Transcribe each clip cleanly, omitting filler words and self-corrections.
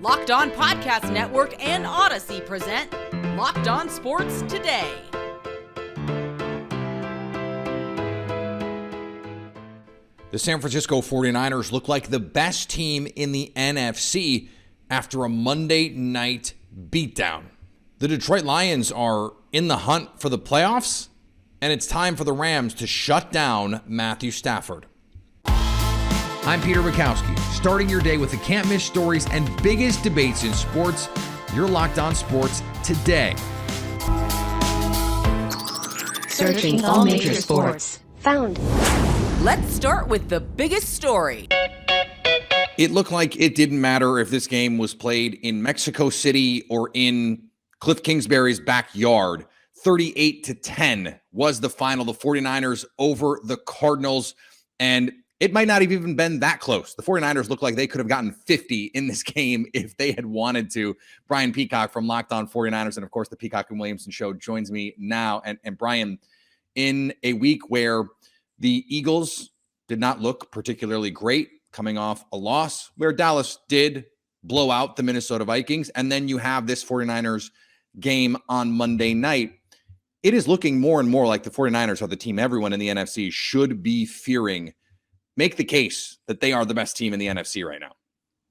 Locked On Podcast Network and Odyssey present Locked On Sports Today. The San Francisco 49ers look like the best team in the NFC after a Monday night beatdown. The Detroit Lions are in the hunt for the playoffs, and it's time for the Rams to shut down Matthew Stafford. I'm Peter Bukowski, starting your day with the can't-miss stories and biggest debates in sports. You're Locked On Sports Today. Searching all major sports. Found. Let's start with the biggest story. It looked like it didn't matter if this game was played in Mexico City or in Cliff Kingsbury's backyard. 38-10 was the final. The 49ers over the Cardinals, and it might not have even been that close. The 49ers look like they could have gotten 50 in this game if they had wanted to. Brian Peacock from Locked On 49ers, and of course the Peacock and Williamson Show joins me now. And Brian, in a week where the Eagles did not look particularly great coming off a loss, where Dallas did blow out the Minnesota Vikings, and then you have this 49ers game on Monday night, it is looking more and more like the 49ers are the team everyone in the NFC should be fearing. Make the case that they are the best team in the NFC right now.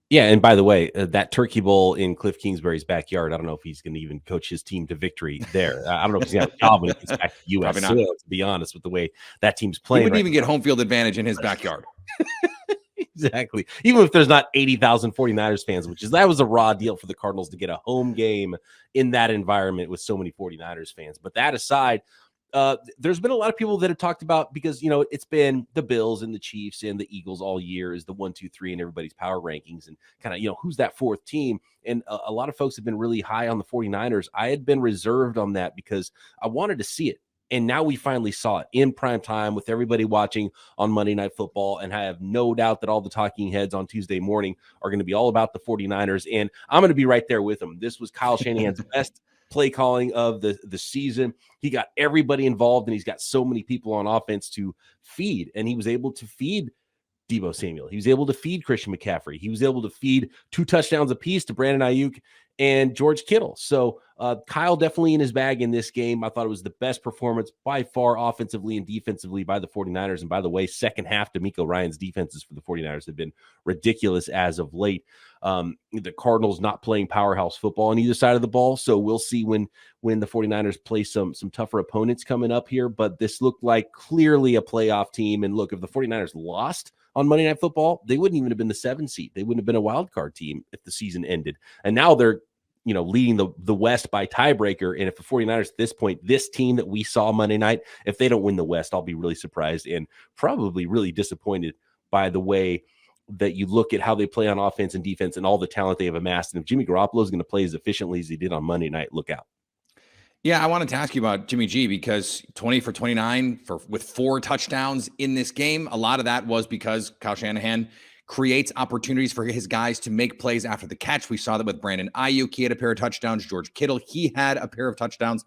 Yeah, and by the way, that Turkey Bowl in Cliff Kingsbury's backyard, I don't know if he's going to even coach his team to victory there. I don't know if he's going to have a job when he gets back to U.S. soil, to be honest, with the way that team's playing. He wouldn't even get home field advantage in his backyard. Exactly. Even if there's not 80,000 49ers fans, that was a raw deal for the Cardinals to get a home game in that environment with so many 49ers fans. But that aside, there's been a lot of people that have talked about, because, you know, it's been the Bills and the Chiefs and the Eagles all year is the 1, 2, 3 in everybody's power rankings, and kind of, you know, who's that fourth team? And a lot of folks have been really high on the 49ers. I had been reserved on that because I wanted to see it. And now we finally saw it in prime time with everybody watching on Monday Night Football. And I have no doubt that all the talking heads on Tuesday morning are going to be all about the 49ers. And I'm going to be right there with them. This was Kyle Shanahan's best play calling of the season. He got everybody involved, and he's got so many people on offense to feed. And he was able to feed Deebo Samuel. He was able to feed Christian McCaffrey. He was able to feed 2 touchdowns apiece to Brandon Ayuk and George Kittle. So Kyle definitely in his bag in this game. I thought it was the best performance by far offensively and defensively by the 49ers. And by the way, second half, D'Amico Ryan's defenses for the 49ers have been ridiculous as of late. The Cardinals not playing powerhouse football on either side of the ball. So we'll see when the 49ers play some tougher opponents coming up here. But this looked like clearly a playoff team. And look, if the 49ers lost on Monday Night Football, they wouldn't even have been the 7 seed. They wouldn't have been a wild card team if the season ended. And now they're, you know, leading the West by tiebreaker. And if the 49ers at this point, this team that we saw Monday night, if they don't win the West, I'll be really surprised and probably really disappointed by the way that you look at how they play on offense and defense and all the talent they have amassed. And if Jimmy Garoppolo is going to play as efficiently as he did on Monday night, look out. Yeah, I wanted to ask you about Jimmy G, because 20 for 29 with 4 touchdowns in this game. A lot of that was because Kyle Shanahan creates opportunities for his guys to make plays after the catch. We saw that with Brandon Ayuk. He had a pair of touchdowns. George Kittle, he had a pair of touchdowns.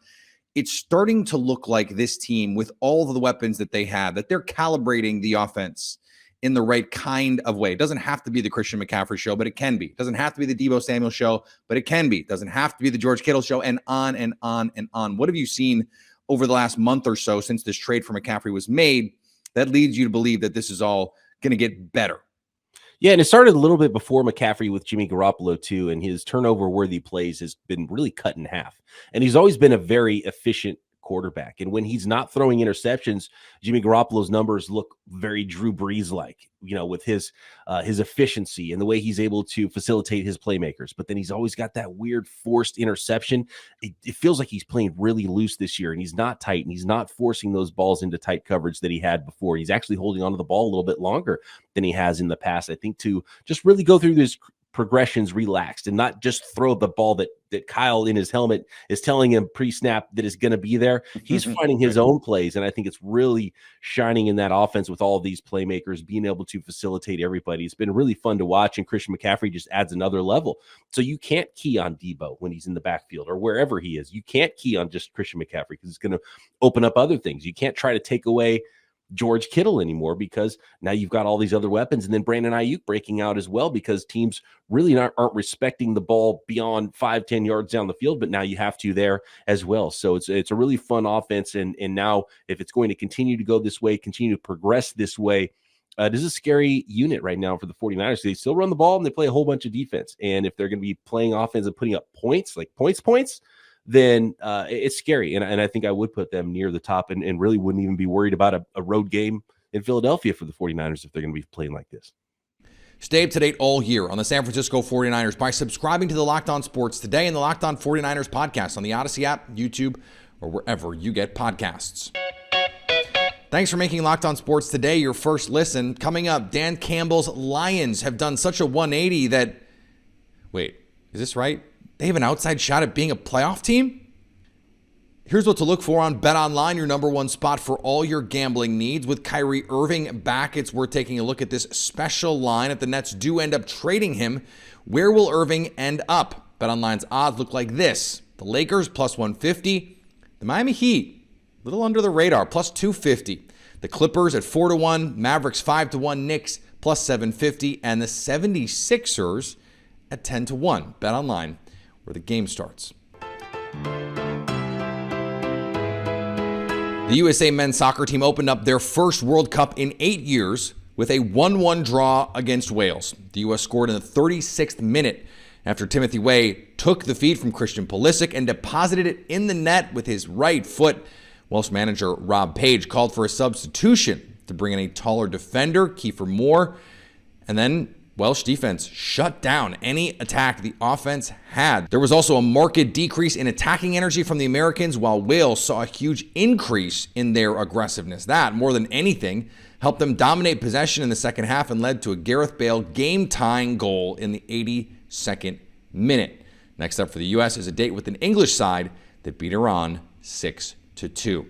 It's starting to look like this team, with all of the weapons that they have, that they're calibrating the offense in the right kind of way. It doesn't have to be the Christian McCaffrey show, but it can be. It doesn't have to be the Deebo Samuel show, but it can be. It doesn't have to be the George Kittle show, and on and on and on. What have you seen over the last month or so since this trade for McCaffrey was made that leads you to believe that this is all going to get better? Yeah, and it started a little bit before McCaffrey with Jimmy Garoppolo too, and his turnover-worthy plays has been really cut in half. And he's always been a very efficient quarterback. And when he's not throwing interceptions, Jimmy Garoppolo's numbers look very Drew Brees-like, you know, with his efficiency and the way he's able to facilitate his playmakers. But then he's always got that weird forced interception. It feels like he's playing really loose this year, and he's not tight, and he's not forcing those balls into tight coverage that he had before. He's actually holding onto the ball a little bit longer than he has in the past, I think, to just really go through this progressions relaxed and not just throw the ball that Kyle in his helmet is telling him pre-snap that is going to be there. He's finding his own plays, and I think it's really shining in that offense with all these playmakers being able to facilitate everybody. It's been really fun to watch, and Christian McCaffrey just adds another level. So you can't key on Deebo when he's in the backfield or wherever he is. You can't key on just Christian McCaffrey because it's going to open up other things. You can't try to take away George Kittle anymore, because now you've got all these other weapons, and then Brandon Ayuk breaking out as well, because teams really aren't respecting the ball beyond 5-10 yards down the field, but now you have to there as well. So it's a really fun offense, and now if it's going to continue to go this way, continue to progress this way, this is a scary unit right now for the 49ers. They still run the ball and they play a whole bunch of defense. And if they're going to be playing offense and putting up points, like points, then it's scary. And I think I would put them near the top, and really wouldn't even be worried about a road game in Philadelphia for the 49ers if they're going to be playing like this. Stay up to date all year on the San Francisco 49ers by subscribing to the Locked On Sports Today and the Locked On 49ers podcast on the Odyssey app, YouTube, or wherever you get podcasts. Thanks for making Locked On Sports Today your first listen. Coming up, Dan Campbell's Lions have done such a 180 that... Wait, is this right? They have an outside shot at being a playoff team? Here's what to look for on BetOnline, your number one spot for all your gambling needs. With Kyrie Irving back, it's worth taking a look at this special line. If the Nets do end up trading him, where will Irving end up? BetOnline's odds look like this. The Lakers, plus 150. The Miami Heat, little under the radar, plus 250. The Clippers at 4-1, Mavericks 5-1, Knicks plus 750, and the 76ers at 10-1. BetOnline, where the game starts. The USA men's soccer team opened up their first World Cup in 8 years with a 1-1 draw against Wales. The U.S. scored in the 36th minute after Timothy Way took the feed from Christian Pulisic and deposited it in the net with his right foot. Welsh manager Rob Page called for a substitution to bring in a taller defender, Kiefer Moore, and then Welsh defense shut down any attack the offense had. There was also a marked decrease in attacking energy from the Americans, while Wales saw a huge increase in their aggressiveness. That, more than anything, helped them dominate possession in the second half and led to a Gareth Bale game-tying goal in the 82nd minute. Next up for the U.S. is a date with an English side that beat Iran 6-2.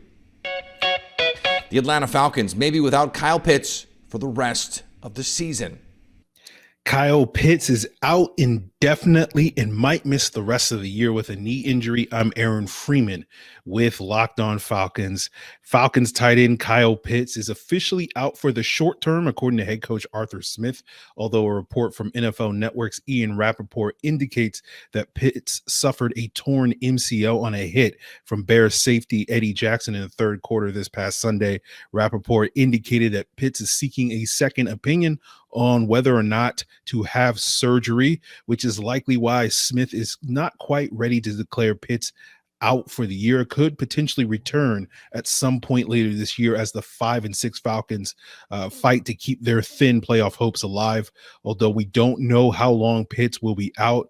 The Atlanta Falcons may be without Kyle Pitts for the rest of the season. Kyle Pitts is out indefinitely and might miss the rest of the year with a knee injury. I'm Aaron Freeman with Locked On Falcons. Falcons tight end Kyle Pitts is officially out for the short term, according to head coach Arthur Smith, although a report from NFL Network's Ian Rappaport indicates that Pitts suffered a torn MCL on a hit from Bears safety Eddie Jackson in the third quarter this past Sunday. Rappaport indicated that Pitts is seeking a second opinion on whether or not to have surgery, which is likely why Smith is not quite ready to declare Pitts out for the year. Could potentially return at some point later this year as the 5-6 Falcons fight to keep their thin playoff hopes alive. Although we don't know how long Pitts will be out,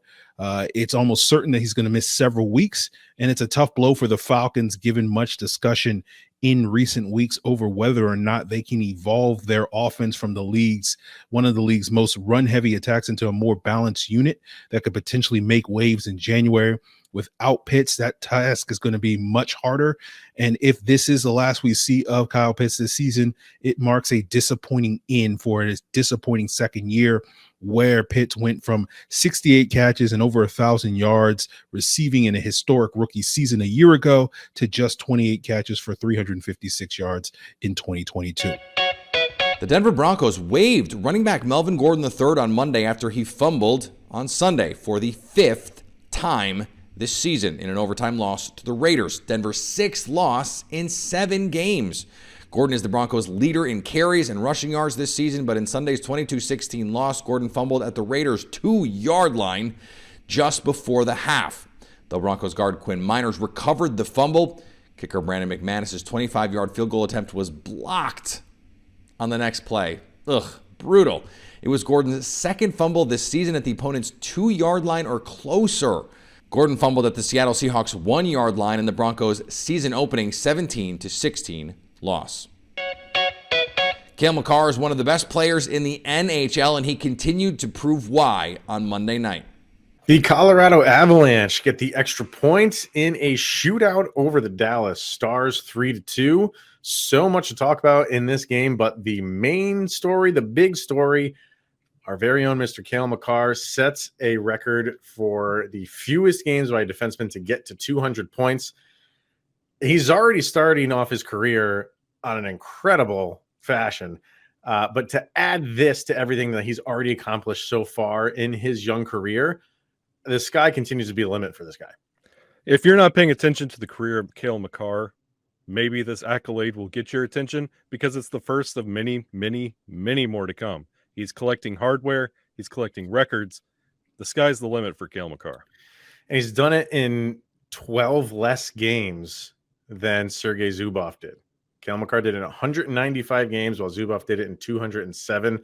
it's almost certain that he's going to miss several weeks, and it's a tough blow for the Falcons, given much discussion in recent weeks over whether or not they can evolve their offense from one of the league's most run-heavy attacks into a more balanced unit that could potentially make waves in January. Without Pitts, that task is going to be much harder. And if this is the last we see of Kyle Pitts this season, it marks a disappointing end for his disappointing second year, where Pitts went from 68 catches and over 1,000 yards receiving in a historic rookie season a year ago to just 28 catches for 356 yards in 2022. The Denver Broncos waived running back Melvin Gordon III on Monday after he fumbled on Sunday for the 5th time this season in an overtime loss to the Raiders. Denver's 6th loss in 7 games. Gordon is the Broncos' leader in carries and rushing yards this season, but in Sunday's 22-16 loss, Gordon fumbled at the Raiders' 2-yard line just before the half. The Broncos guard Quinn Miners recovered the fumble. Kicker Brandon McManus's 25-yard field goal attempt was blocked on the next play. Brutal. It was Gordon's 2nd fumble this season at the opponent's 2-yard line or closer. Gordon fumbled at the Seattle Seahawks' 1-yard line in the Broncos' season-opening 17-16 loss. Cale Makar is one of the best players in the NHL, and he continued to prove why on Monday night. The Colorado Avalanche get the extra point in a shootout over the Dallas Stars, 3-2. So much to talk about in this game, but the main story, the big story, our very own Mr. Cale Makar sets a record for the fewest games by a defenseman to get to 200 points. He's already starting off his career on an incredible fashion. But to add this to everything that he's already accomplished so far in his young career, the sky continues to be a limit for this guy. If you're not paying attention to the career of Cale Makar, maybe this accolade will get your attention because it's the first of many, many, many more to come. He's collecting hardware. He's collecting records. The sky's the limit for Cale Makar. And he's done it in 12 less games than Sergei Zubov did. Cale Makar did it in 195 games, while Zubov did it in 207.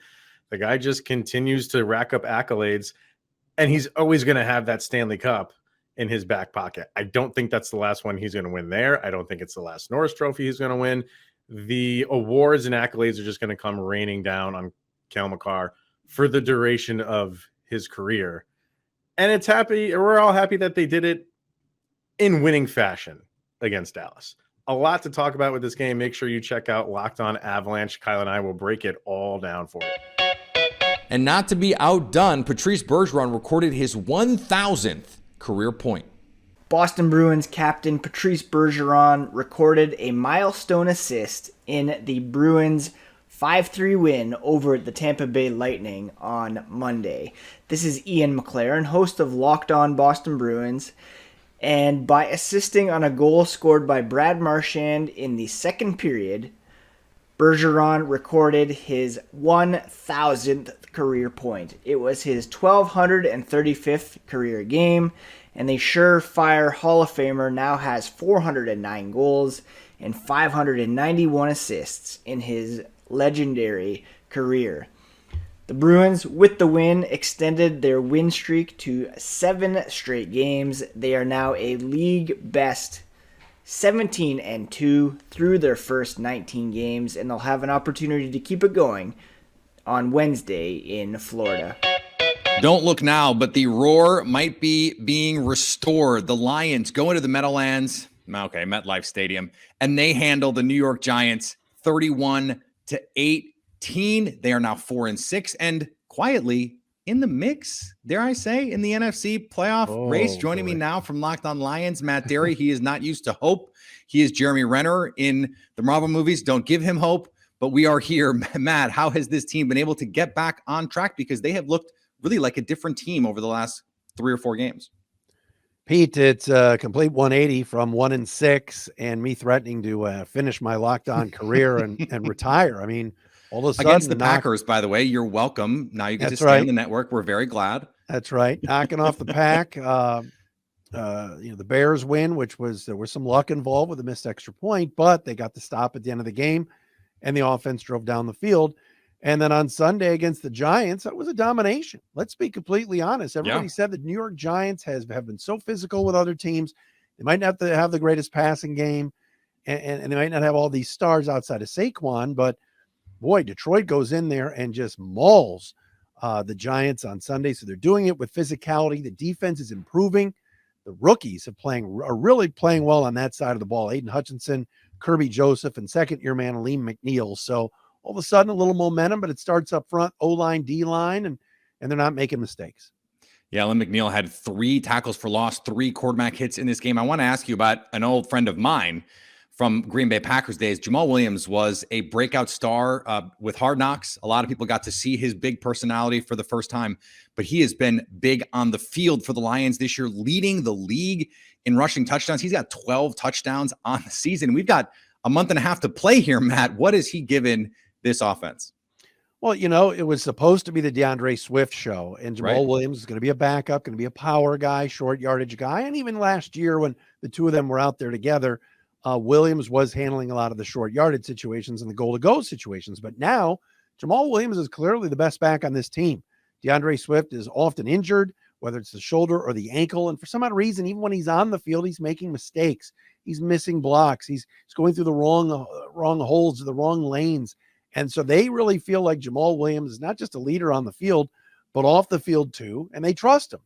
The guy just continues to rack up accolades, and he's always going to have that Stanley Cup in his back pocket. I don't think that's the last one he's going to win there. I don't think it's the last Norris Trophy he's going to win. The awards and accolades are just going to come raining down on Cale Makar for the duration of his career. And it's happy. We're all happy that they did it in winning fashion against Dallas. A lot to talk about with this game. Make sure you check out Locked On Avalanche. Kyle and I will break it all down for you. And not to be outdone, Patrice Bergeron recorded his 1,000th career point. Boston Bruins captain Patrice Bergeron recorded a milestone assist in the Bruins' 5-3 win over the Tampa Bay Lightning on Monday. This is Ian McLaren, host of Locked On Boston Bruins, and by assisting on a goal scored by Brad Marchand in the second period, Bergeron recorded his 1,000th career point. It was his 1,235th career game, and the surefire Hall of Famer now has 409 goals and 591 assists in his legendary career. The Bruins, with the win, extended their win streak to 7 straight games. They are now a league best 17-2 through their first 19 games, and they'll have an opportunity to keep it going on Wednesday in Florida. Don't look now, but the roar might be being restored. The Lions go into the Meadowlands, MetLife Stadium, and they handle the New York Giants 31-18. They are now 4-6 and quietly in the mix, dare I say, in the NFC playoff race. Joining me now from Locked On Lions, Matt Derry. He is not used to hope. He is Jeremy Renner in the Marvel movies. Don't give him hope, but we are here. Matt, how has this team been able to get back on track? Because they have looked really like a different team over the last 3 or 4 games. Pete, it's a complete 180 from 1-6 and me threatening to finish my Locked On career and retire. I mean, all of a sudden against the Packers, by the way, you're welcome. Now you get to stay on the network. We're very glad. That's right. Knocking off the pack. The Bears win, there was some luck involved with a missed extra point, but they got the stop at the end of the game and the offense drove down the field. And then on Sunday against the Giants, that was a domination. Let's be completely honest. Everybody said the New York Giants have been so physical with other teams. They might not have the greatest passing game, and they might not have all these stars outside of Saquon, but boy, Detroit goes in there and just mauls the Giants on Sunday. So they're doing it with physicality. The defense is improving. The rookies are really playing well on that side of the ball. Aiden Hutchinson, Kirby Joseph, and second-year man Aleem McNeil. So all of a sudden, a little momentum, but it starts up front, O-line, D-line, and they're not making mistakes. Yeah, Aleem McNeil had 3 tackles for loss, 3 quarterback hits in this game. I want to ask you about an old friend of mine from Green Bay Packers days. Jamal Williams was a breakout star with Hard Knocks. A lot of people got to see his big personality for the first time, but he has been big on the field for the Lions this year, leading the league in rushing touchdowns. He's got 12 touchdowns on the season. We've got a month and a half to play here, Matt. What has he given this offense? Well, it was supposed to be the DeAndre Swift show, and Jamal Williams is going to be a backup, going to be a power guy, short yardage guy. And even last year when the two of them were out there together, Williams was handling a lot of the short yardage situations and the goal-to-go situations. But now Jamal Williams is clearly the best back on this team. DeAndre Swift is often injured, whether it's the shoulder or the ankle. And for some odd reason, even when he's on the field, he's making mistakes. He's missing blocks. He's going through the wrong holes, the wrong lanes. And so they really feel like Jamal Williams is not just a leader on the field, but off the field too. And they trust him.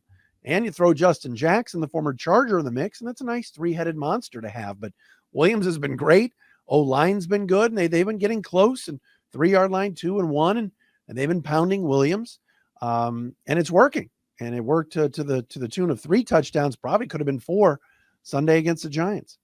And you throw Justin Jackson, the former Charger, in the mix, and that's a nice 3-headed monster to have. But Williams has been great. O-line's been good, and they've been getting close. And 3-yard line, 2 and 1, and they've been pounding Williams. And it's working. And it worked to the tune of 3 touchdowns. Probably could have been 4 Sunday against the Giants.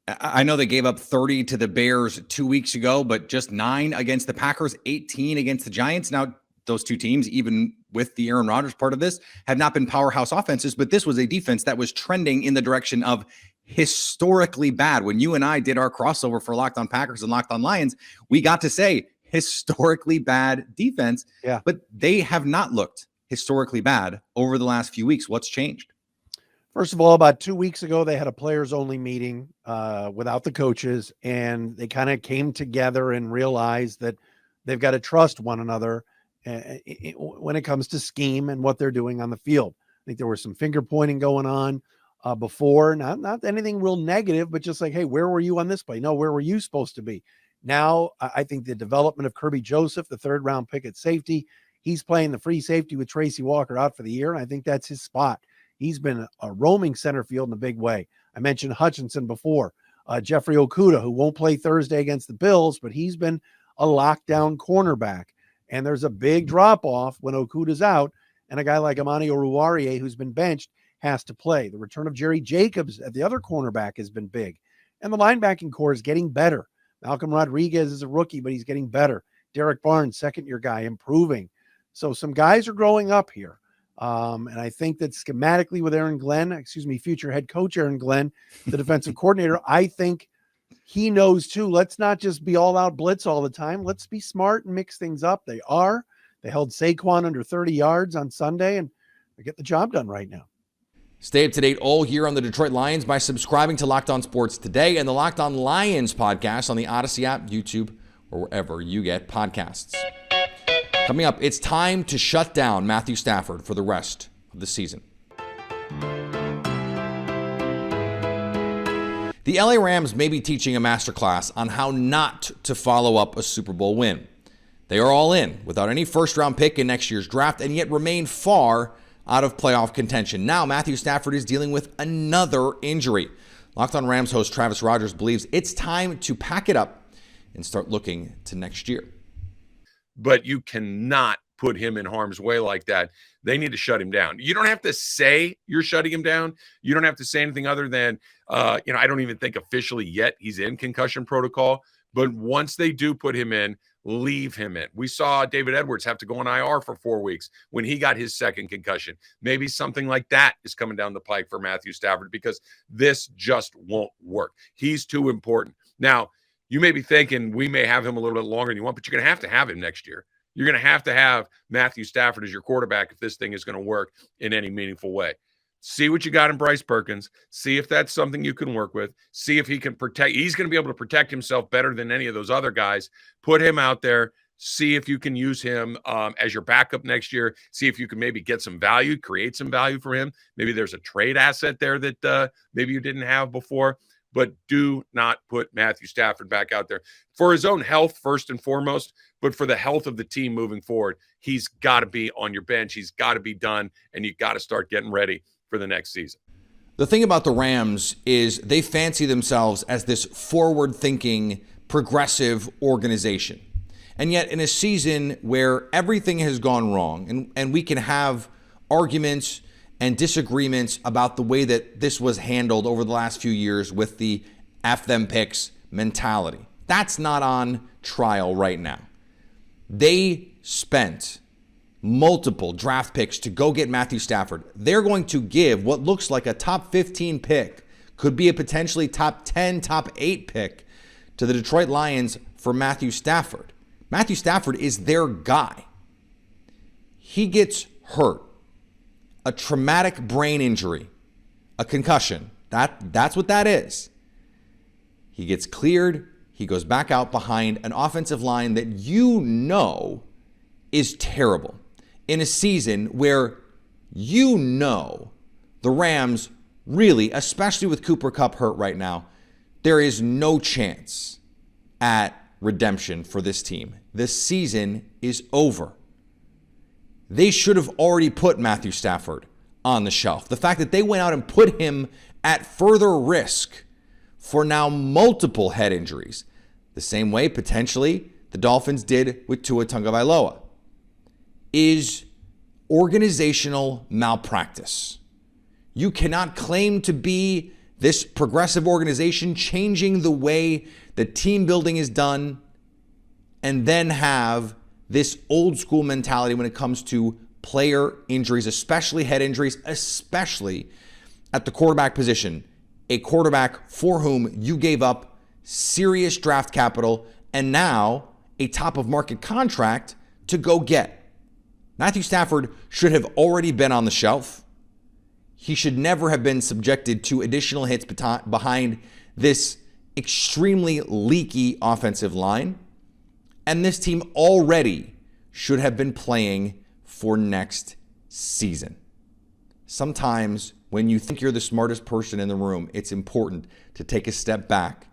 I know they gave up 30 to the Bears 2 weeks ago, but just 9 against the Packers, 18 against the Giants. Now, those two teams, even with the Aaron Rodgers part of this, have not been powerhouse offenses, but this was a defense that was trending in the direction of historically bad. When you and I did our crossover for Locked On Packers and Locked On Lions, we got to say historically bad defense, but they have not looked historically bad over the last few weeks. What's changed? First of all, about 2 weeks ago, they had a players-only meeting without the coaches, and they kind of came together and realized that they've got to trust one another when it comes to scheme and what they're doing on the field. I think there was some finger pointing going on before, not anything real negative, but just like, hey, where were you on this play? No, where were you supposed to be? Now, I think the development of Kirby Joseph, the third-round pick at safety, he's playing the free safety with Tracy Walker out for the year, and I think that's his spot. He's been a roaming center field in a big way. I mentioned Hutchinson before. Jeffrey Okudah, who won't play Thursday against the Bills, but he's been a lockdown cornerback. And there's a big drop-off when Okudah's out, and a guy like Amani Oruwariye, who's been benched, has to play. The return of Jerry Jacobs at the other cornerback has been big. And the linebacking core is getting better. Malcolm Rodriguez is a rookie, but he's getting better. Derek Barnes, second-year guy, improving. So some guys are growing up here. And I think that schematically with future head coach Aaron Glenn, the defensive coordinator, I think he knows too. Let's not just be all out blitz all the time. Let's be smart and mix things up. They held Saquon under 30 yards on Sunday, and they get the job done right now. Stay up to date all year on the Detroit Lions by subscribing to Locked On Sports Today and the Locked On Lions podcast on the Odyssey app, YouTube, or wherever you get podcasts. Coming up, it's time to shut down Matthew Stafford for the rest of the season. The LA Rams may be teaching a masterclass on how not to follow up a Super Bowl win. They are all in without any first-round pick in next year's draft and yet remain far out of playoff contention. Now Matthew Stafford is dealing with another injury. Locked On Rams host Travis Rogers believes it's time to pack it up and start looking to next year. But you cannot put him in harm's way like that. They need to shut him down. You don't have to say you're shutting him down. You don't have to say anything other than, I don't even think officially yet he's in concussion protocol. But once they do put him in, leave him in. We saw David Edwards have to go on IR for 4 weeks when he got his second concussion. Maybe something like that is coming down the pike for Matthew Stafford because this just won't work. He's too important. Now, you may be thinking we may have him a little bit longer than you want, but you're going to have him next year. You're going to have Matthew Stafford as your quarterback if this thing is going to work in any meaningful way. See what you got in Bryce Perkins. See if that's something you can work with. See if he can protect. He's going to be able to protect himself better than any of those other guys. Put him out there. See if you can use him as your backup next year. See if you can maybe get some value, create some value for him. Maybe there's a trade asset there that maybe you didn't have before. But do not put Matthew Stafford back out there for his own health, first and foremost, but for the health of the team moving forward. He's got to be on your bench. He's got to be done, and you've got to start getting ready for the next season. The thing about the Rams is they fancy themselves as this forward-thinking, progressive organization. And yet in a season where everything has gone wrong, and we can have arguments and disagreements about the way that this was handled over the last few years with the F them picks mentality. That's not on trial right now. They spent multiple draft picks to go get Matthew Stafford. They're going to give what looks like a top 15 pick, could be a potentially top 10, top 8 pick to the Detroit Lions for Matthew Stafford. Matthew Stafford is their guy. He gets hurt. A traumatic brain injury, a concussion. That's what that is. He gets cleared. He goes back out behind an offensive line that is terrible in a season where the Rams really, especially with Cooper Kupp hurt right now, there is no chance at redemption for this team. The season is over. They should have already put Matthew Stafford on the shelf. The fact that they went out and put him at further risk for now multiple head injuries, the same way potentially the Dolphins did with Tua Tagovailoa, is organizational malpractice. You cannot claim to be this progressive organization changing the way that team building is done, and then have this old school mentality when it comes to player injuries, especially head injuries, especially at the quarterback position, a quarterback for whom you gave up serious draft capital and now a top of market contract to go get. Matthew Stafford should have already been on the shelf. He should never have been subjected to additional hits behind this extremely leaky offensive line. And this team already should have been playing for next season. Sometimes when you think you're the smartest person in the room, it's important to take a step back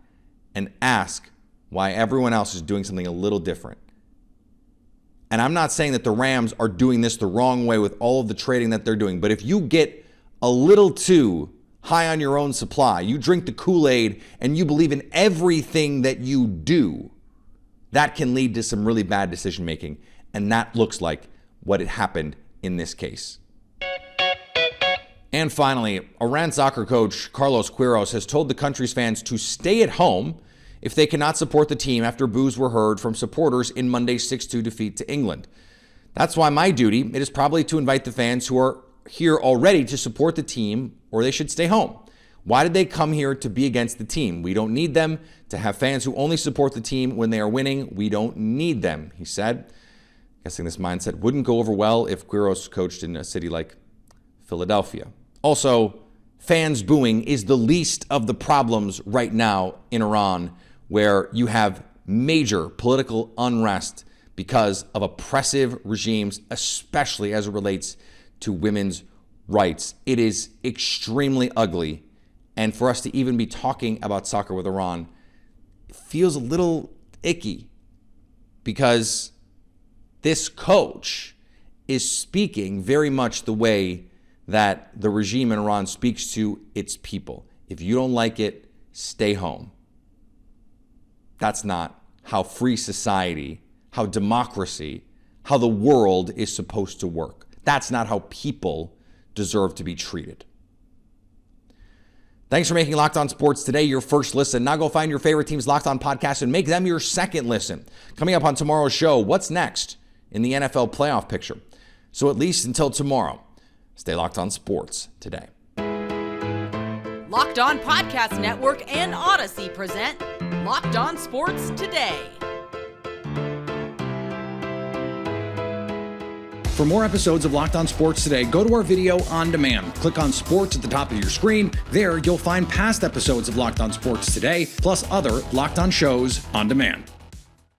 and ask why everyone else is doing something a little different. And I'm not saying that the Rams are doing this the wrong way with all of the trading that they're doing, but if you get a little too high on your own supply, you drink the Kool-Aid and you believe in everything that you do, that can lead to some really bad decision making. And that looks like what had happened in this case. And finally, Iran soccer coach Carlos Queiroz has told the country's fans to stay at home if they cannot support the team after boos were heard from supporters in Monday's 6-2 defeat to England. That's why my duty, it is probably to invite the fans who are here already to support the team, or they should stay home. Why did they come here to be against the team? We don't need them to have fans who only support the team when they are winning. We don't need them, he said. Guessing this mindset wouldn't go over well if Queiroz coached in a city like Philadelphia. Also, fans booing is the least of the problems right now in Iran, where you have major political unrest because of oppressive regimes, especially as it relates to women's rights. It is extremely ugly. And for us to even be talking about soccer with Iran feels a little icky, because this coach is speaking very much the way that the regime in Iran speaks to its people. If you don't like it, stay home. That's not how free society, how democracy, how the world is supposed to work. That's not how people deserve to be treated. Thanks for making Locked On Sports today your first listen. Now go find your favorite team's Locked On podcast and make them your second listen. Coming up on tomorrow's show, what's next in the NFL playoff picture? So at least until tomorrow, stay Locked On Sports today. Locked On Podcast Network and Odyssey present Locked On Sports Today. For more episodes of Locked On Sports Today, go to our video on demand. Click on Sports at the top of your screen. There, you'll find past episodes of Locked On Sports Today, plus other Locked On shows on demand.